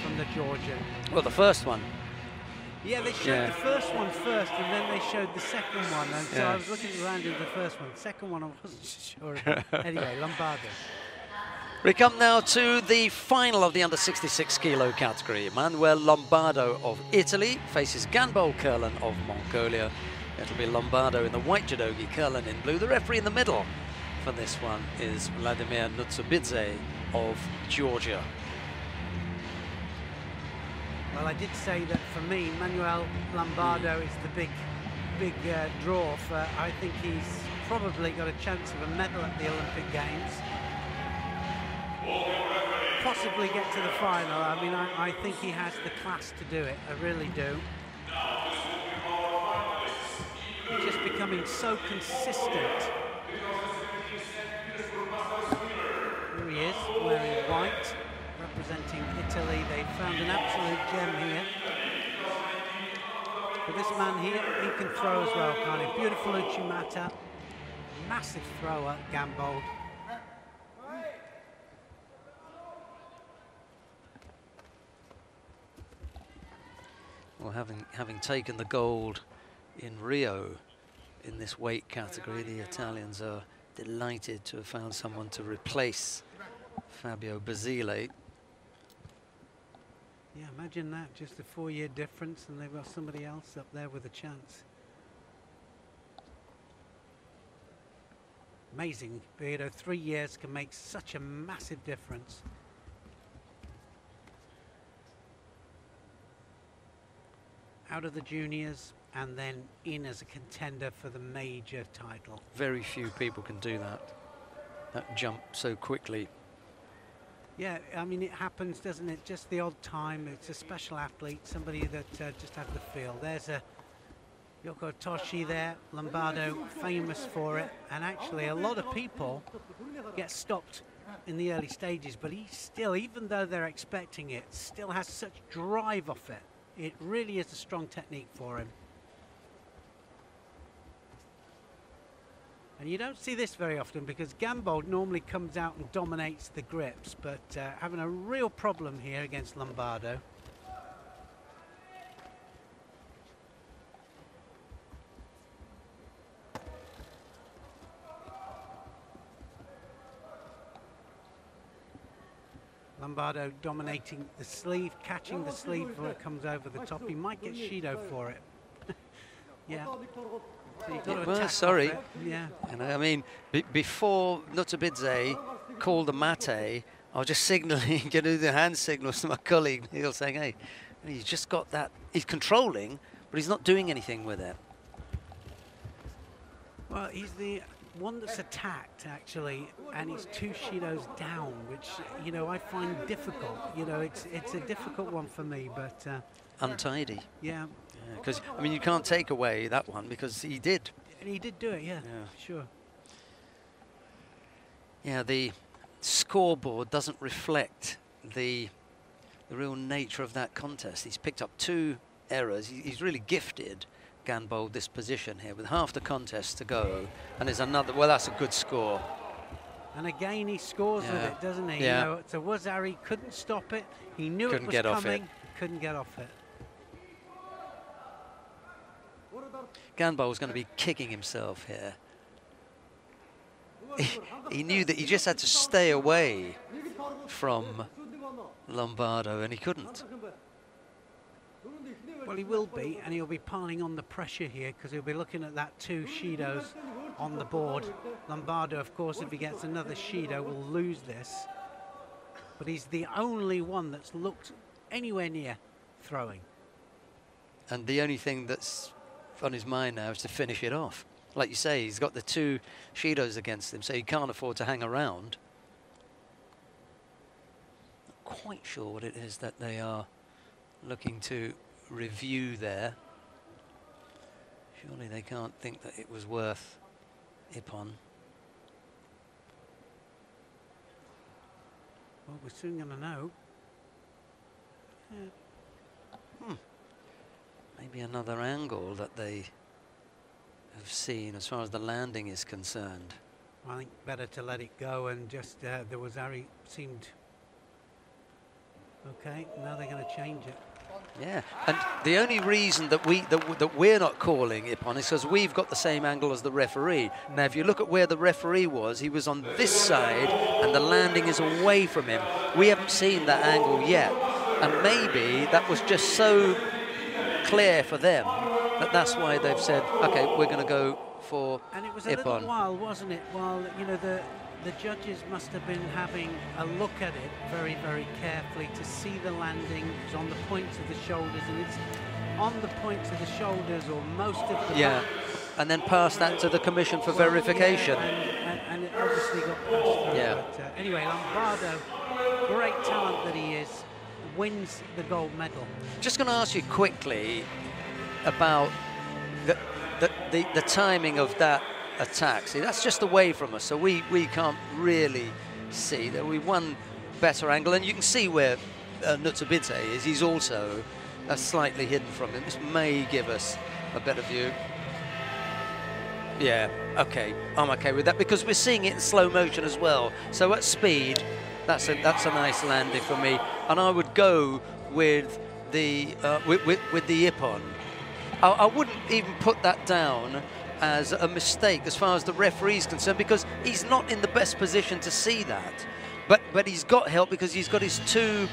from the Georgian. Well, the first one. Yeah, they showed the first one first, and then they showed the second one. And so I was looking around at the first one. The second one, I wasn't sure about. Anyway, Lombardo. We come now to the final of the under 66 kilo category. Manuel Lombardo of Italy faces Ganbold Kherlen of Mongolia. It'll be Lombardo in the white judogi, Kherlen in blue. The referee in the middle for this one is Vladimir Nutsubidze of Georgia. Well, I did say that for me, Manuel Lombardo is the big draw. I think he's probably got a chance of a medal at the Olympic Games. Possibly get to the final. I mean, I think he has the class to do it. I really do. He's just becoming so consistent. Here he is, wearing white, representing Italy. They found an absolute gem here. But this man here, he can throw as well, can't he? Beautiful Uchimata, massive thrower, Ganbold. Well, having taken the gold in Rio in this weight category, the Italians are delighted to have found someone to replace Fabio Basile. Yeah, imagine that, just a 4-year difference, and they've got somebody else up there with a chance. Amazing, you know, 3 years can make such a massive difference. Out of the juniors and then in as a contender for the major title. Very few people can do that jump so quickly. Yeah, I mean, it happens, doesn't it? Just the odd time. It's a special athlete, somebody that just has the feel. There's a Yoko Toshi there, Lombardo, famous for it. And actually, a lot of people get stopped in the early stages, but he still, even though they're expecting it, still has such drive off it. It really is a strong technique for him. And you don't see this very often because Ganbold normally comes out and dominates the grips, but having a real problem here against Lombardo. Lombardo dominating the sleeve, catching the sleeve before it comes over the top. He might get Shido for it. Yeah. So well, sorry. Yeah. You know, I mean, before Nutsubidze called the mate, I was just signaling, you know, the hand signals to my colleague Neil, saying, "Hey, he's just got that. He's controlling, but he's not doing anything with it." Well, he's the one that's attacked, actually, and he's 2 Shidos down, which, you know, I find difficult. You know, it's a difficult one for me, but... untidy. Yeah. Because, I mean, you can't take away that one because he did. And he did do it, yeah, sure. Yeah, the scoreboard doesn't reflect the real nature of that contest. He's picked up 2 errors. He's really gifted Ganbold this position here with half the contest to go, and there's another. Well, that's a good score. And again, he scores with it, doesn't he? Yeah. You know, so Wazari couldn't stop it. He knew Couldn't it was get off coming. it. Couldn't get off it. Ganbold was going to be kicking himself here. He knew that he just had to stay away from Lombardo, and he couldn't. Well, he will be, and he'll be piling on the pressure here because he'll be looking at that 2 Shidos on the board. Lombardo, of course, if he gets another Shido, will lose this. But he's the only one that's looked anywhere near throwing. And the only thing that's on his mind now is to finish it off. Like you say, he's got the 2 Shidos against him, so he can't afford to hang around. Not quite sure what it is that they are looking to review there. Surely they can't think that it was worth Ippon. Well, we're soon going to know. Maybe another angle that they have seen as far as the landing is concerned. I think better to let it go and just the Wazari seemed Okay, now they're going to change it. Yeah, and the only reason that we're not calling Ippon is because we've got the same angle as the referee. Now, if you look at where the referee was, he was on this side, and the landing is away from him. We haven't seen that angle yet, and maybe that was just so clear for them that that's why they've said, okay, we're going to go for Ippon. And it was a little while, wasn't it? While the judges must have been having a look at it very, very carefully to see the landing. It was on the points of the shoulders, and it's on the points of the shoulders or most of the back. And then pass that to the commission for verification. Yeah, and it obviously got passed through. Yeah. But, anyway, Lombardo, great talent that he is, wins the gold medal. Just going to ask you quickly about the timing of that attack. See, that's just away from us, so we can't really see that. We one better angle, and you can see where Nutsubite is. He's also slightly hidden from him. This may give us a better view. Yeah, okay, I'm okay with that because we're seeing it in slow motion as well. So at speed, that's a nice landing for me, and I would go with the with the Ippon. I wouldn't even put that down as a mistake as far as the referee is concerned, because he's not in the best position to see that. But he's got help because he's got his two